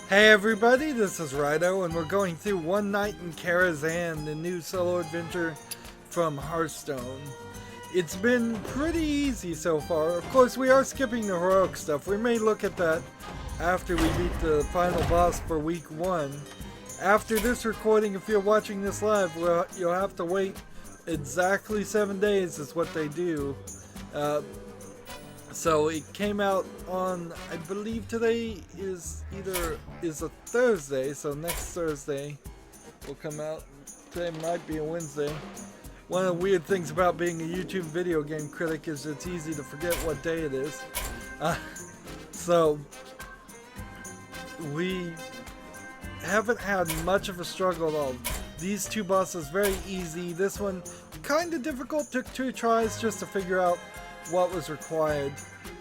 Hey everybody, this is Rydo, and we're going through One Night in Karazhan, the new solo adventure from Hearthstone. It's been pretty easy so far. Of course, we are skipping the heroic stuff. We may look at that after we beat the final boss for week 1. After this recording, if you're watching this live, you'll have to wait exactly 7 days is what they do. So it came out on, I believe today is a Thursday, so next Thursday will come out. Today might be a Wednesday. One of the weird things about being a YouTube video game critic is it's easy to forget what day it is. So we haven't had much of a struggle at all. These two bosses very easy. This one kind of difficult. Took 2 tries just to figure out what was required,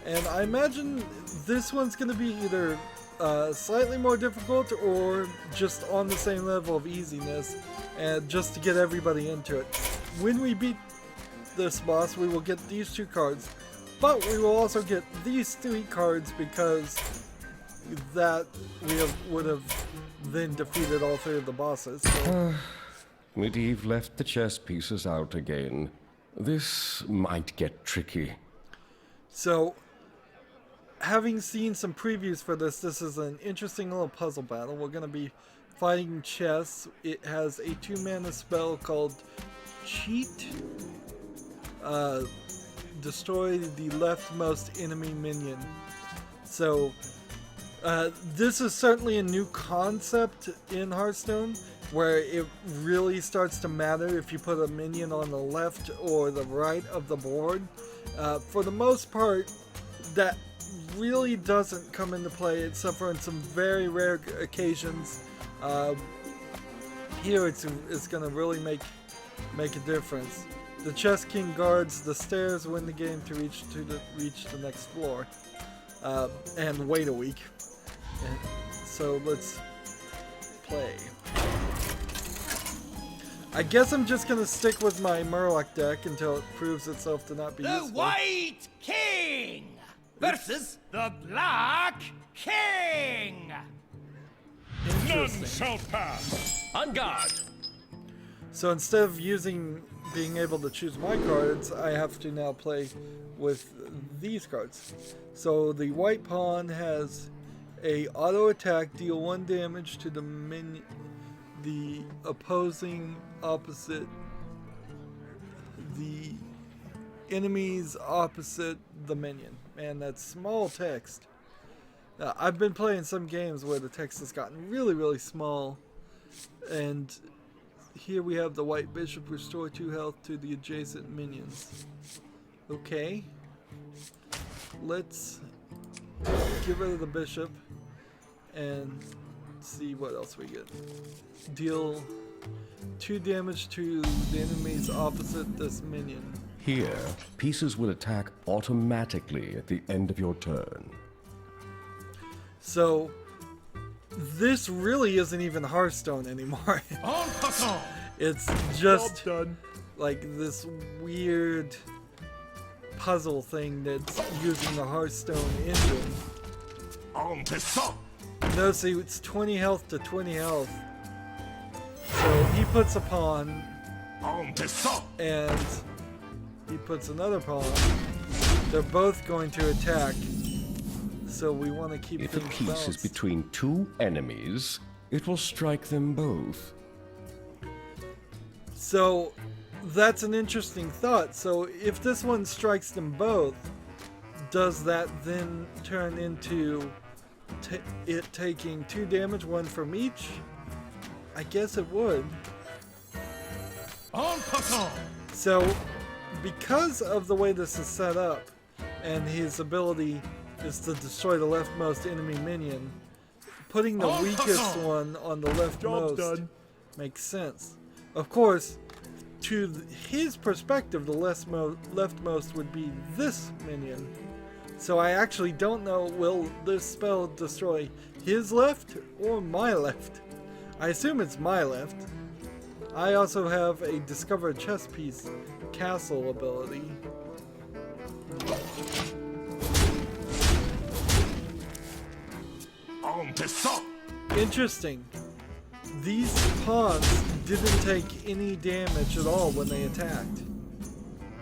and I imagine this one's going to be either slightly more difficult or just on the same level of easiness, and just to get everybody into it. When we beat this boss, we will get these 2 cards, but we will also get these 3 cards because that would have then defeated all 3 of the bosses. So. Medivh left the chess pieces out again. This might get tricky. So, having seen some previews for this is an interesting little puzzle battle. We're going to be fighting chess. It has a 2-mana spell called Cheat. Destroy the leftmost enemy minion. So, this is certainly a new concept in Hearthstone, where it really starts to matter if you put a minion on the left or the right of the board. For the most part, that really doesn't come into play except for in some very rare occasions. Here it's going to really make a difference. The Chess King guards the stairs when the game to reach the next floor, and wait a week. And so let's play. I guess I'm just gonna stick with my Murloc deck until it proves itself to not be useful. The White King versus the Black King. None shall pass. On guard. So instead of being able to choose my cards, I have to now play with these cards. So the white pawn has a auto attack, deal 1 damage to the opposing opposite, the enemies opposite the minion. Man, that's small text. I've been playing some games where the text has gotten really, really small, and here we have the white bishop, restore 2 health to the adjacent minions. Okay, let's get rid of the bishop and see what else we get. Deal 2 damage to the enemies opposite this minion. Here, pieces will attack automatically at the end of your turn. So, this really isn't even Hearthstone anymore. It's just like this weird puzzle thing that's using the Hearthstone engine. Notice it's 20 health to 20 health. So he puts a pawn, and he puts another pawn. They're both going to attack, so we want to keep If a things piece balanced. is between 2 enemies, it will strike them both. So that's an interesting thought. So if this one strikes them both, does that then turn into it taking 2 damage, 1 from each? I guess it would. So, because of the way this is set up, and his ability is to destroy the leftmost enemy minion, putting the weakest one on the leftmost makes sense. Of course, to his perspective, the leftmost would be this minion. So I actually don't know, will this spell destroy his left or my left? I assume it's my left. I also have a Discover Chess Piece Castle ability. Interesting. These pawns didn't take any damage at all when they attacked.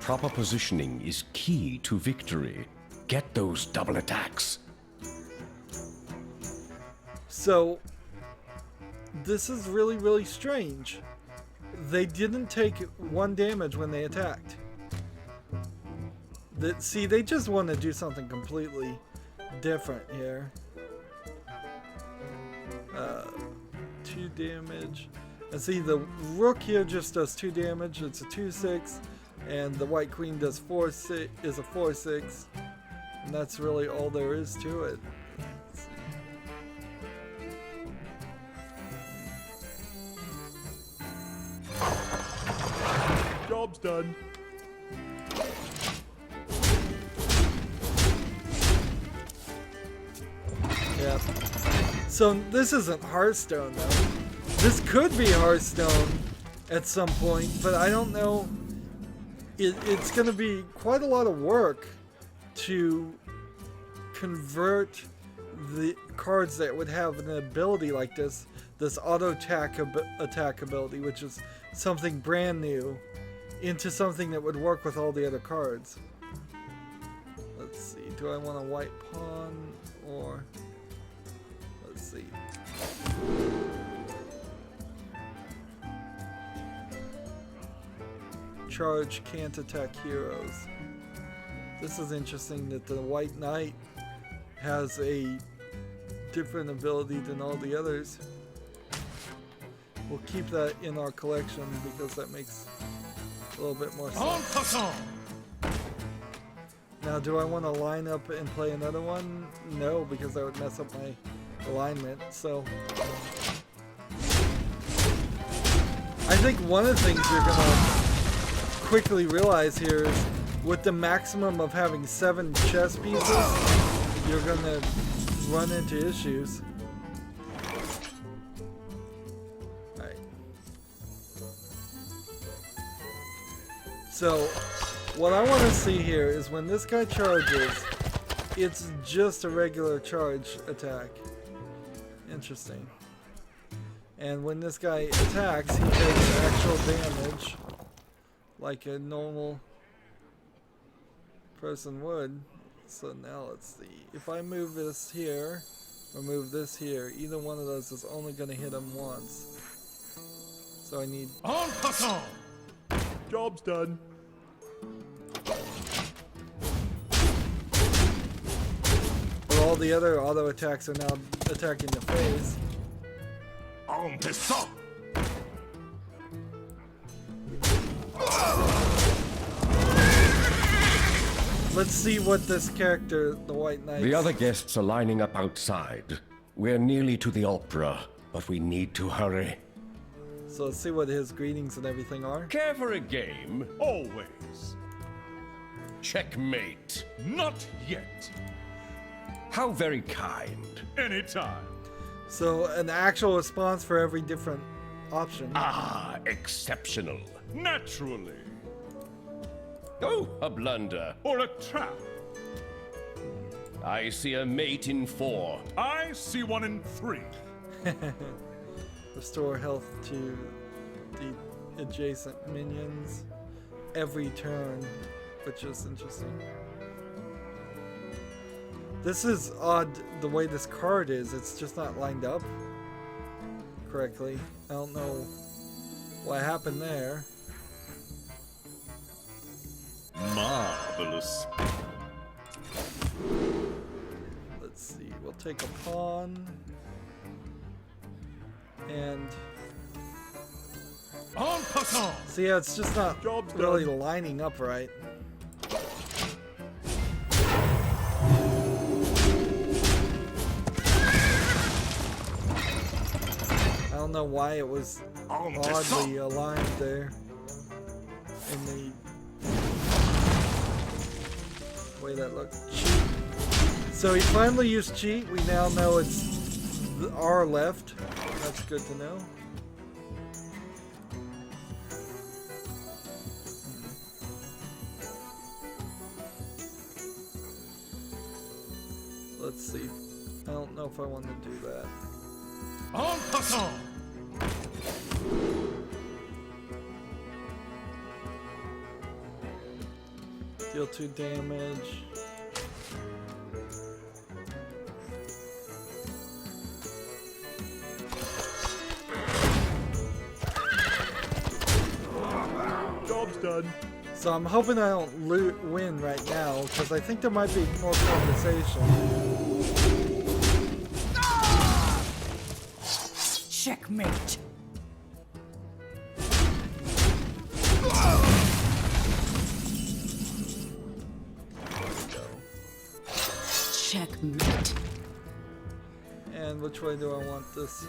Proper positioning is key to victory. Get those double attacks. So, this is really, really strange. They didn't take 1 damage when they attacked. See, they just want to do something completely different here. 2 damage. And see, the rook here just does 2 damage. It's a 2/6, and the white queen does 4/6 is a 4/6, and that's really all there is to it. Job's done. Yeah. So this isn't Hearthstone though. This could be Hearthstone at some point, but I don't know. It's going to be quite a lot of work to convert the cards that would have an ability like this auto attack ability, which is something brand new, into something that would work with all the other cards. Let's see. Do I want a white pawn or... Let's see. Charge can't attack heroes. This is interesting that the white knight has a different ability than all the others. We'll keep that in our collection because that makes a little bit more sense. Now, do I want to line up and play another one? No, because that would mess up my alignment. So I think one of the things you're gonna quickly realize here is with the maximum of having 7 chess pieces, you're gonna run into issues. Alright. So what I want to see here is when this guy charges, it's just a regular charge attack. Interesting. And when this guy attacks, he takes actual damage like a normal person would. So now let's see. If I move this here or move this here, either one of those is only going to hit him once. So I need... En passant! Job's done. But all the other auto attacks are now attacking the face. En passant! Let's see what this character, the White Knight... The other guests are lining up outside. We're nearly to the opera, but we need to hurry. So let's see what his greetings and everything are. Care for a game? Always. Checkmate. Not yet. How very kind. Anytime. So an actual response for every different option. Ah, exceptional. Naturally. Oh, a blunder. Or a trap. I see a mate in 4. I see one in 3. Restore health to the adjacent minions every turn, which is interesting. This is odd the way this card is. It's just not lined up correctly. I don't know what happened there. Marvelous. Let's see. We'll take a pawn. And En passant! see, yeah, it's just not Job's really done. lining up right. I don't know why it was En oddly passant! aligned there in the way that looked. Cheat. So he finally used cheat. We now know it's the R left. That's good to know. Let's see. I don't know if I want to do that. passant. Deal 2 damage. Job's done. So I'm hoping I don't win right now, because I think there might be more conversation. Checkmate. Checkmate. And which way do I want this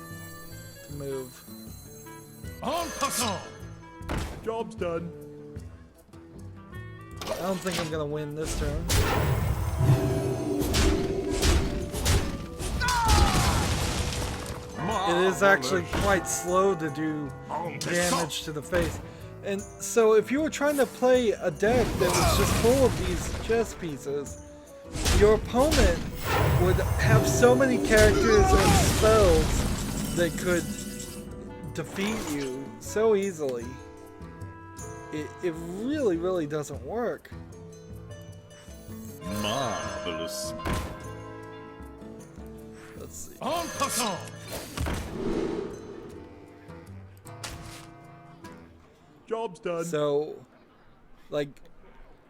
to move? En passant. Job's done. I don't think I'm gonna win this turn. It is actually quite slow to do damage to the face. And so if you were trying to play a deck that was just full of these chess pieces, your opponent would have so many characters and spells that could defeat you so easily. It really, really doesn't work. Marvelous. Let's see. En passant. Job's done. So, like,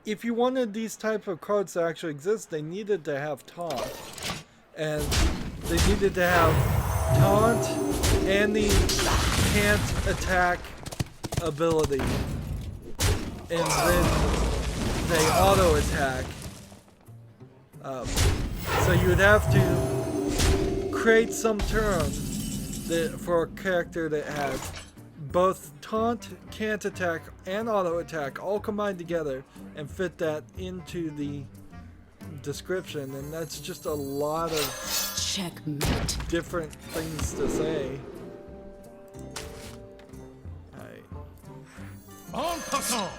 if you wanted these type of cards to actually exist, they needed to have taunt. And they needed to have taunt and the can't attack ability. And then they auto attack. So you would have to create some turn that, for a character that had both taunt, can't attack, and auto attack all combined together and fit that into the description. And that's just a lot of Checkmate. different things to say. En passant.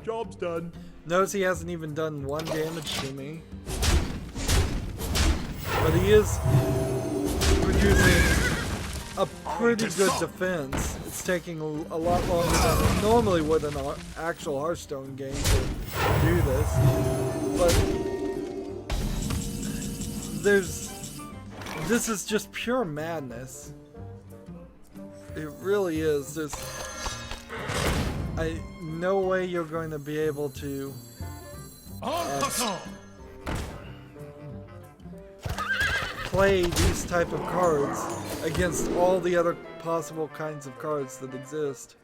Job's done. Notice he hasn't even done 1 damage to me. But he is producing a pretty good defense. It's taking a lot longer than it normally would in an actual Hearthstone game to do this. But this is just pure madness. It really is. There's no way you're going to be able to En passant. play these type of cards against all the other possible kinds of cards that exist.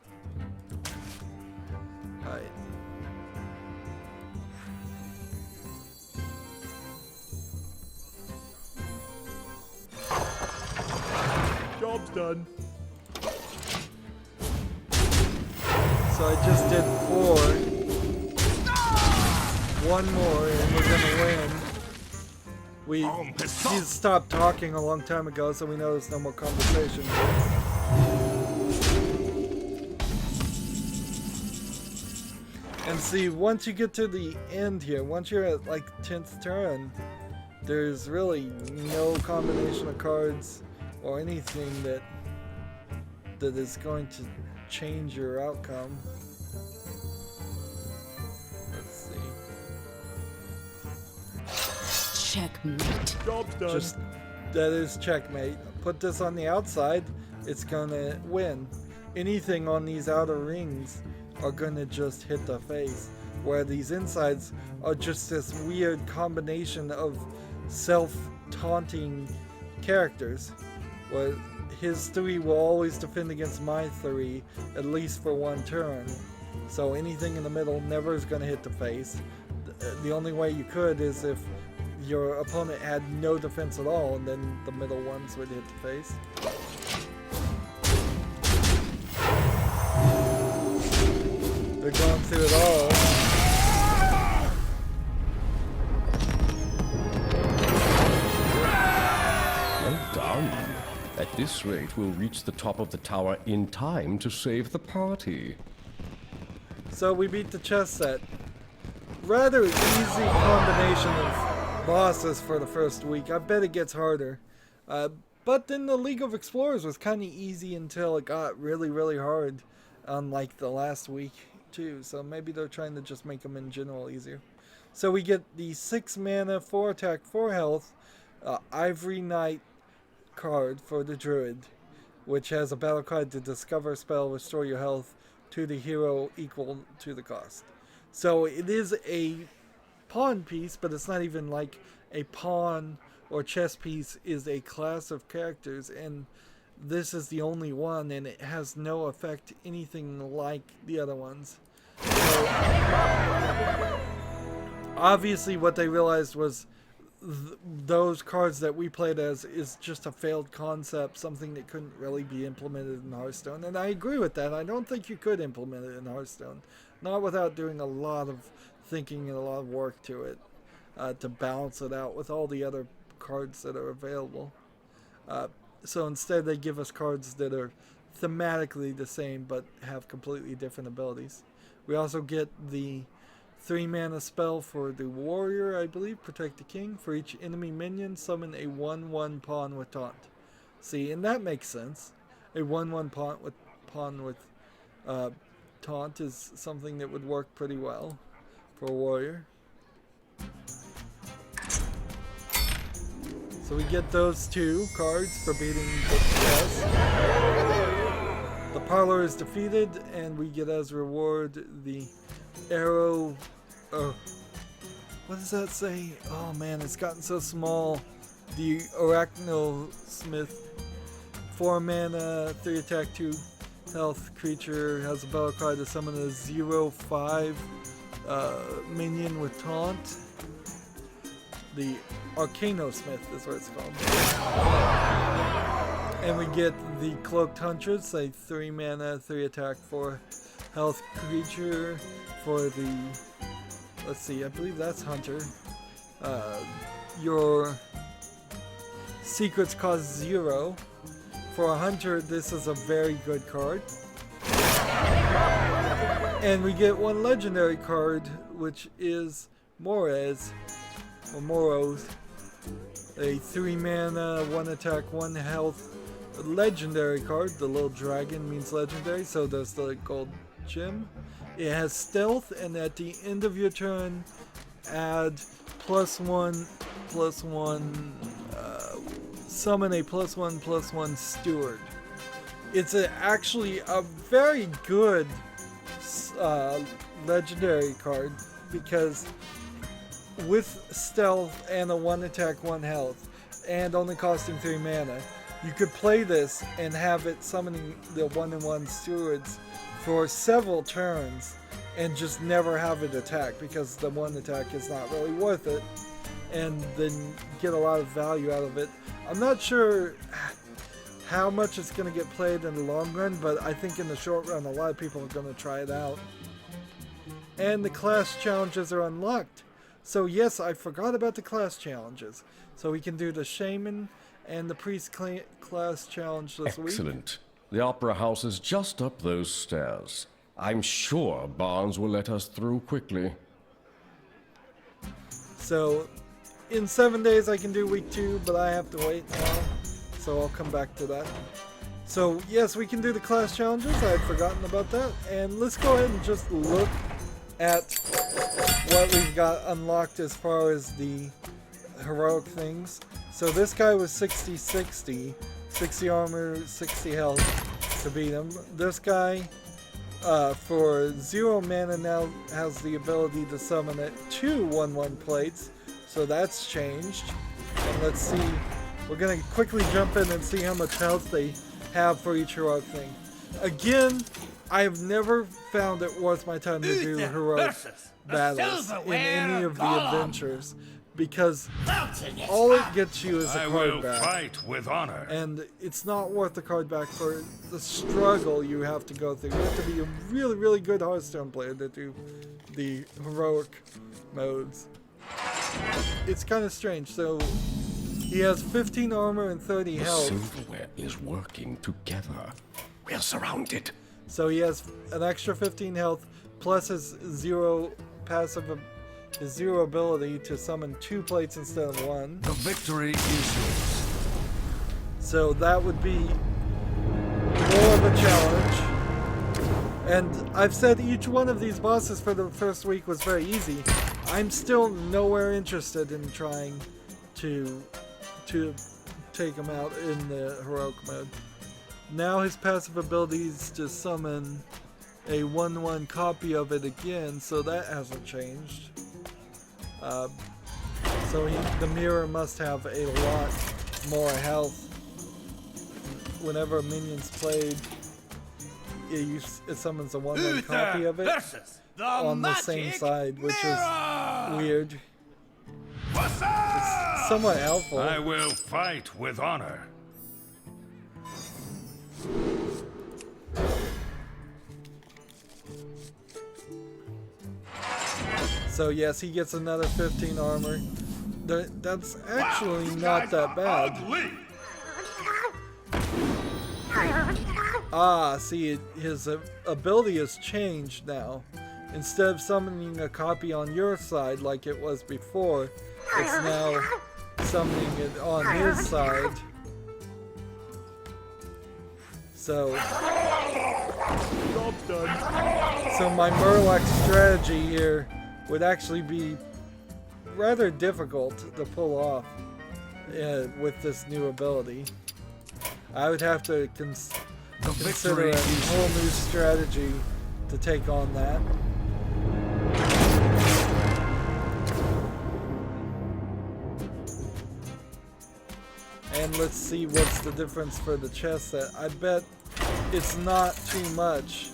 Job's done. So I just did 4. 1 more and we're gonna win. He stopped talking a long time ago, so we know there's no more conversation. And see, once you get to the end here, once you're at like 10th turn, there's really no combination of cards or anything that is going to change your outcome. Let's see. Checkmate. Job's done. Just that is checkmate. Put this on the outside, it's gonna win. Anything on these outer rings are gonna just hit the face, where these insides are just this weird combination of self-taunting characters, where his 3 will always defend against my 3, at least for 1 turn. So anything in the middle never is gonna hit the face. The only way you could is if your opponent had no defense at all, and then the middle ones would hit the face. They're going through it all. Well done. At this rate, we'll reach the top of the tower in time to save the party. So we beat the chess set. Rather easy combination of bosses for the first week. I bet it gets harder. But then the League of Explorers was kind of easy until it got really, really hard on like the last week too. So maybe they're trying to just make them in general easier. So we get the 6 mana, 4 attack, 4 health, Ivory Knight card for the Druid, which has a battle card to discover spell, restore your health to the hero equal to the cost. So it is a pawn piece, but it's not even like a pawn or chess piece. Is a class of characters, and this is the only one, and it has no effect anything like the other ones. So, obviously what they realized was those cards that we played as is just a failed concept, something that couldn't really be implemented in Hearthstone. And I agree with that. I don't think you could implement it in Hearthstone, not without doing a lot of thinking and a lot of work to it, to balance it out with all the other cards that are available. So instead they give us cards that are thematically the same but have completely different abilities. We also get the 3 mana spell for the warrior, I believe, Protect the King. For each enemy minion, summon a 1/1 pawn with taunt. See, and that makes sense. A 1/1 pawn with taunt is something that would work pretty well for a warrior. So we get those 2 cards for beating the boss. The parlor is defeated, and we get as reward the arrow. What does that say? Oh man, it's gotten so small. The Arachnosmith, 4 mana, 3 attack, 2 health creature, has a battle card to summon a 0/5 minion with taunt. The Arachnosmith is what it's called. And we get the Cloaked Huntress, a 3 mana, 3 attack, 4 health creature for the, let's see, I believe that's Hunter. Your secrets cost 0. For a Hunter, this is a very good card. And we get 1 legendary card, which is Moros, a 3 mana, 1 attack, 1 health legendary card. The little dragon means legendary, so does the gold gem. It has stealth, and at the end of your turn, add +1/+1, summon a +1/+1 steward. It's actually a very good legendary card, because with stealth and a 1 attack, 1 health, and only costing 3 mana, you could play this and have it summoning the 1/1 stewards for several turns and just never have it attack, because the 1 attack is not really worth it, and then get a lot of value out of it. I'm not sure how much it's going to get played in the long run, but I think in the short run a lot of people are going to try it out. And the class challenges are unlocked. So yes, I forgot about the class challenges. So we can do the Shaman and the Priest class challenge this week. Excellent. The Opera House is just up those stairs. I'm sure Barnes will let us through quickly. So in 7 days I can do week 2, but I have to wait now. So I'll come back to that. So yes, we can do the class challenges. I had forgotten about that. And let's go ahead and just look at what we've got unlocked as far as the heroic things. So this guy was 60/60, 60 armor, 60 health to beat him. This guy for 0 mana now has the ability to summon it 2 1/1 plates, so that's changed. And let's see, we're gonna quickly jump in and see how much health they have for each heroic thing. Again, I've never found it worth my time to do heroic battles in any of the adventures, because all it gets you is a card back. Fight with honor. And it's not worth the card back for the struggle you have to go through. You have to be a really, really good Hearthstone player to do the heroic modes. It's kind of strange. So he has 15 armor and 30 The health. silverware is working together. We're surrounded. So he has an extra 15 health plus his 0 passive, his 0 ability to summon 2 plates instead of 1. The victory is yours. So that would be more of a challenge. And I've said each one of these bosses for the first week was very easy. I'm still nowhere interested in trying to take him out in the heroic mode. Now his passive ability is to summon a 1/1 copy of it again, so that hasn't changed. So the mirror must have a lot more health. Whenever a minion's played, it summons a 1/1 copy of it on the same side, which is weird. It's somewhat helpful. I will fight with honor. So yes, he gets another 15 armor. That's actually not that bad. Ah, see, his ability has changed now. Instead of summoning a copy on your side like it was before, it's now summoning it on his side. So, Job's done. so my Murloc strategy here would actually be rather difficult to pull off with this new ability. I would have to consider a whole new strategy to take on that. And let's see what's the difference for the chest set. I bet it's not too much.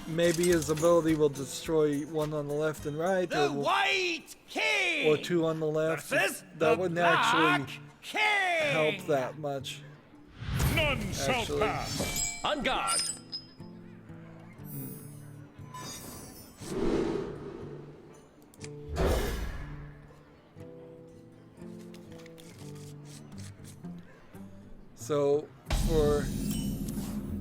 Maybe his ability will destroy one on the left and right, The White King! or two on the left. Versus That the wouldn't Black actually King! help that much. None shall Actually. pass. On guard. So for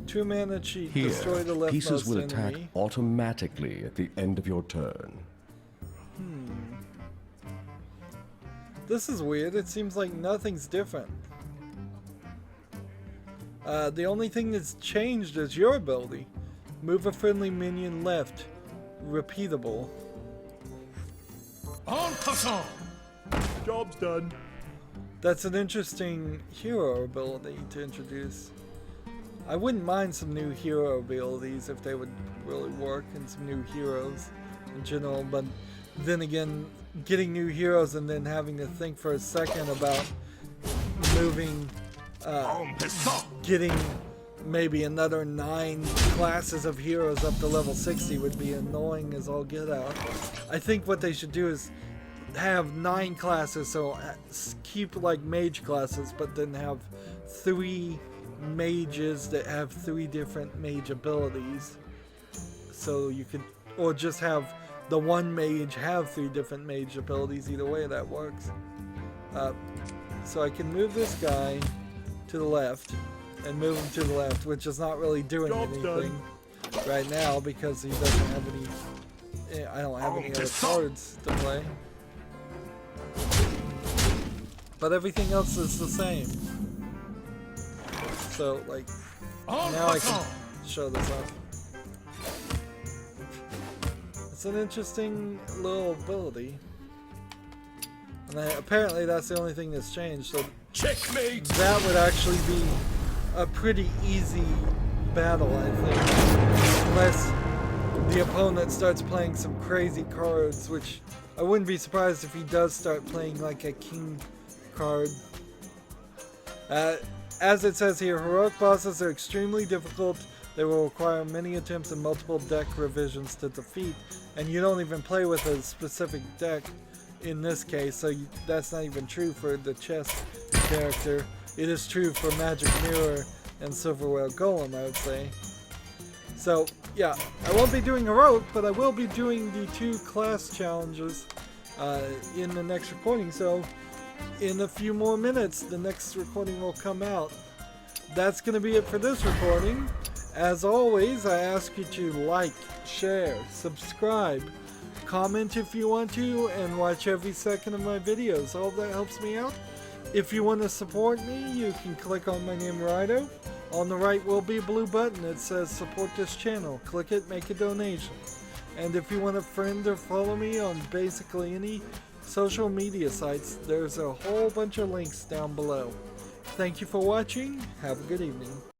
2 mana cheat, Here, destroy the leftmost pieces will attack enemy. automatically at the end of your turn. This is weird. It seems like nothing's different. The only thing that's changed is your ability. Move a friendly minion left. Repeatable. En passant. Job's done. That's an interesting hero ability to introduce. I wouldn't mind some new hero abilities if they would really work, and some new heroes in general, but then again, getting new heroes and then having to think for a second about moving, getting maybe another 9 classes of heroes up to level 60 would be annoying as all get out. I think what they should do is have 9 classes, so keep like mage classes, but then have 3 mages that have 3 different mage abilities. So you could, or just have the one mage have 3 different mage abilities. Either way, that works. So I can move this guy to the left and move him to the left, which is not really doing Job's anything right now because he doesn't have any. I don't have any other cards to play. But everything else is the same. So, like, now I can show this off. It's an interesting little ability. And apparently that's the only thing that's changed. So Checkmate. that would actually be a pretty easy battle, I think. Unless the opponent starts playing some crazy cards, which I wouldn't be surprised if he does start playing like a king card. As it says here, heroic bosses are extremely difficult. They will require many attempts and multiple deck revisions to defeat. And you don't even play with a specific deck in this case, so that's not even true for the chess character. It is true for Magic Mirror and Silver Whale Golem, I would say. So, yeah, I won't be doing heroic, but I will be doing the 2 class challenges in the next recording. So, in a few more minutes, the next recording will come out. That's going to be it for this recording. As always, I ask you to like, share, subscribe, comment if you want to, and watch every second of my videos. All that helps me out. If you want to support me, you can click on my name, Rydo. On the right will be a blue button that says support this channel. Click it, make a donation. And if you want to friend or follow me on basically any social media sites, there's a whole bunch of links down below. Thank you for watching. Have a good evening.